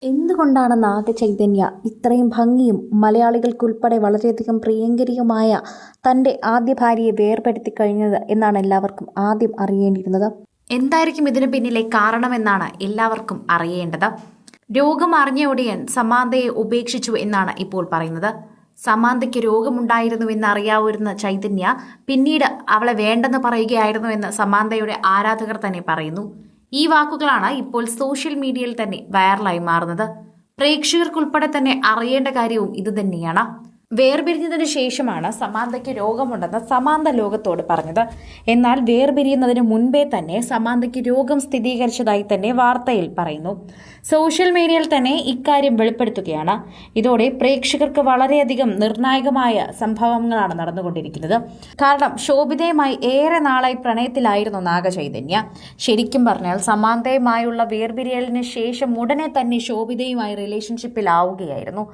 എന്തുകൊണ്ടാണ് നാഗചൈതന്യ ഇത്രയും ഭംഗിയും മലയാളികൾക്കുൾപ്പെടെ വളരെയധികം പ്രിയങ്കരിയുമായ തൻ്റെ ആദ്യ ഭാര്യയെ വേർപെടുത്തി കഴിഞ്ഞത് എന്നാണ് എല്ലാവർക്കും ആദ്യം അറിയേണ്ടിയിരുന്നത്. എന്തായിരിക്കും ഇതിനു പിന്നിലെ കാരണമെന്നാണ് എല്ലാവർക്കും അറിയേണ്ടത്. രോഗം അറിഞ്ഞ ഉടൻ സമാന്തയെ ഉപേക്ഷിച്ചു എന്നാണ് ഇപ്പോൾ പറയുന്നത്. സമാന്തയ്ക്ക് രോഗമുണ്ടായിരുന്നുവെന്ന് അറിയാവുന്ന ചൈതന്യ പിന്നീട് അവളെ വേണ്ടെന്ന് പറയുകയായിരുന്നു എന്ന് സമാന്തയുടെ ആരാധകർ തന്നെ പറയുന്നു. ഈ വാക്കുകളാണ് ഇപ്പോൾ സോഷ്യൽ മീഡിയയിൽ തന്നെ വൈറലായി മാറുന്നത്. പ്രേക്ഷകർക്കുൾപ്പെടെ തന്നെ അറിയേണ്ട കാര്യവും ഇതുതന്നെയാണ്. വേർപിരിഞ്ഞതിനു ശേഷമാണ് സമാന്തയ്ക്ക് രോഗമുണ്ടെന്ന് സമാന്ത ലോകത്തോട് പറഞ്ഞത്. എന്നാൽ വേർപിരിയുന്നതിന് മുൻപേ തന്നെ സമാന്തയ്ക്ക് രോഗം സ്ഥിരീകരിച്ചതായി തന്നെ വാർത്തയിൽ പറയുന്നു. സോഷ്യൽ മീഡിയയിൽ തന്നെ ഇക്കാര്യം വെളിപ്പെടുത്തുകയാണ്. ഇതോടെ പ്രേക്ഷകർക്ക് വളരെയധികം നിർണായകമായ സംഭവങ്ങളാണ് നടന്നുകൊണ്ടിരിക്കുന്നത്. കാരണം ശോഭിതയുമായി ഏറെ നാളായി പ്രണയത്തിലായിരുന്നു നാഗചൈതന്യ. ശരിക്കും പറഞ്ഞാൽ സമാന്തയുമായുള്ള വേർപിരിയലിന് ശേഷം ഉടനെ തന്നെ ശോഭിതയുമായി റിലേഷൻഷിപ്പിലാവുകയായിരുന്നു.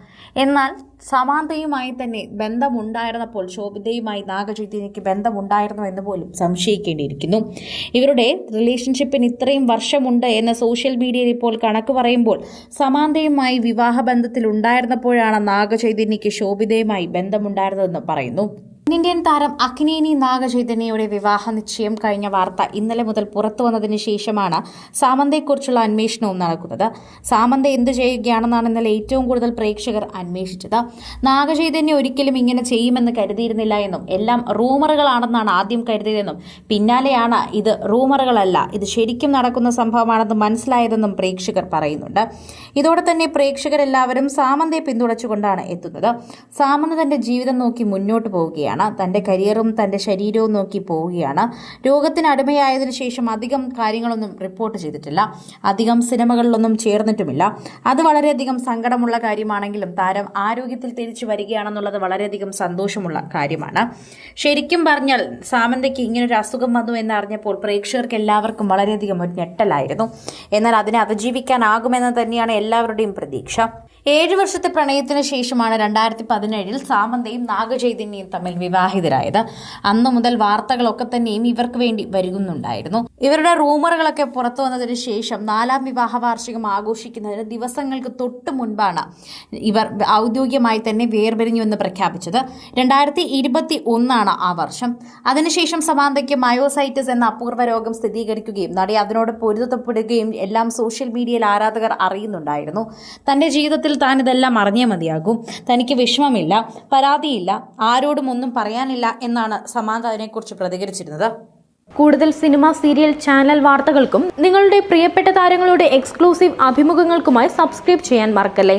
എന്നാൽ സമാന്തയുമായി തന്നെ ബന്ധമുണ്ടായിരുന്നപ്പോൾ ശോഭിതയുമായി നാഗചൈതന്യയ്ക്ക് ബന്ധമുണ്ടായിരുന്നു എന്ന് പോലും സംശയിക്കേണ്ടിയിരിക്കുന്നു. ഇവരുടെ റിലേഷൻഷിപ്പിന് ഇത്രയും വർഷമുണ്ട് എന്ന് സോഷ്യൽ മീഡിയയിൽ ഇപ്പോൾ കണക്ക് പറയുമ്പോൾ സമാന്തയുമായി വിവാഹബന്ധത്തിൽ ഉണ്ടായിരുന്നപ്പോഴാണ് നാഗചൈതന്യയ്ക്ക് ശോഭിതയുമായി ബന്ധമുണ്ടായിരുന്നതെന്ന് പറയുന്നു. ഇന്ത്യൻ താരം അക്നേനി നാഗചൈതന്യയുടെ വിവാഹ നിശ്ചയം കഴിഞ്ഞ വാർത്ത ഇന്നലെ മുതൽ പുറത്തു വന്നതിന് ശേഷമാണ് സാമന്തയെക്കുറിച്ചുള്ള അന്വേഷണവും നടക്കുന്നത്. സാമന്ത എന്ത് ചെയ്യുകയാണെന്നാണ് ഇന്നലെ ഏറ്റവും കൂടുതൽ പ്രേക്ഷകർ അന്വേഷിച്ചത്. നാഗചൈതന്യ ഒരിക്കലും ഇങ്ങനെ ചെയ്യുമെന്ന് കരുതിയിരുന്നില്ല എന്നും എല്ലാം റൂമറുകളാണെന്നാണ് ആദ്യം കരുതിയതെന്നും പിന്നാലെയാണ് ഇത് റൂമറുകളല്ല, ഇത് ശരിക്കും നടക്കുന്ന സംഭവമാണെന്ന് മനസ്സിലായതെന്നും പ്രേക്ഷകർ പറയുന്നുണ്ട്. ഇതോടെ തന്നെ പ്രേക്ഷകരെല്ലാവരും സാമന്തയെ പിന്തുണച്ചുകൊണ്ടാണ് എത്തുന്നത്. സാമന്ത തന്റെ ജീവിതം നോക്കി മുന്നോട്ട് പോവുകയാണ്. തന്റെ കരിയറും തന്റെ ശരീരവും നോക്കി പോവുകയാണ്. രോഗത്തിന് അടിമയായതിനു ശേഷം അധികം കാര്യങ്ങളൊന്നും റിപ്പോർട്ട് ചെയ്തിട്ടില്ല. അധികം സിനിമകളിലൊന്നും ചേർന്നിട്ടുമില്ല. അത് വളരെയധികം സങ്കടമുള്ള കാര്യമാണെങ്കിലും താരം ആരോഗ്യത്തിൽ തിരിച്ചു വരികയാണെന്നുള്ളത് വളരെയധികം സന്തോഷമുള്ള കാര്യമാണ്. ശരിക്കും പറഞ്ഞാൽ സാമന്തയ്ക്ക് ഇങ്ങനൊരു അസുഖം വന്നു എന്നറിഞ്ഞപ്പോൾ പ്രേക്ഷകർക്ക് എല്ലാവർക്കും വളരെയധികം ഒരു ഞെട്ടലായിരുന്നു. എന്നാൽ അതിനെ അതിജീവിക്കാനാകുമെന്ന് തന്നെയാണ് എല്ലാവരുടെയും പ്രതീക്ഷ. 7 വർഷത്തെ പ്രണയത്തിന് ശേഷമാണ് 2017 സാമന്തയും നാഗചൈതന്യയും തമ്മിൽ വിവാഹിതരായത്. അന്നു മുതൽ വാർത്തകളൊക്കെ തന്നെയും ഇവർക്ക് വേണ്ടി വരുന്നുണ്ടായിരുന്നു. ഇവരുടെ റൂമറുകളൊക്കെ പുറത്തു വന്നതിന് ശേഷം 4ാം വിവാഹ വാർഷികം ആഘോഷിക്കുന്നതിന് ദിവസങ്ങൾക്ക് തൊട്ടു മുൻപാണ് ഇവർ ഔദ്യോഗികമായി തന്നെ വേർപിരിഞ്ഞുവെന്ന് പ്രഖ്യാപിച്ചത്. 2021 ആ വർഷം. അതിനുശേഷം സമാന്തയ്ക്ക് മയോസൈറ്റിസ് എന്ന അപൂർവ രോഗം സ്ഥിരീകരിക്കുകയും നടി അതിനോട് പൊരുത്തപ്പെടുകയും എല്ലാം സോഷ്യൽ മീഡിയയിൽ ആരാധകർ അറിയുന്നുണ്ടായിരുന്നു. തന്റെ ജീവിതത്തിൽ താൻ ഇതെല്ലാം അറിഞ്ഞേ മതിയാകൂ, തനിക്ക് വിഷമമില്ല, പരാതിയില്ല, ആരോടും ഒന്നും പറയാനില്ല എന്നാണ് സമാന്ത അതിനെക്കുറിച്ച് പ്രതികരിച്ചിരുന്നത്. കൂടുതൽ സിനിമ, സീരിയൽ, ചാനൽ വാർത്തകൾക്കും നിങ്ങളുടെ പ്രിയപ്പെട്ട താരങ്ങളുടെ എക്സ്ക്ലൂസീവ് അഭിമുഖങ്ങൾക്കുമായി സബ്സ്ക്രൈബ് ചെയ്യാൻ മറക്കല്ലേ.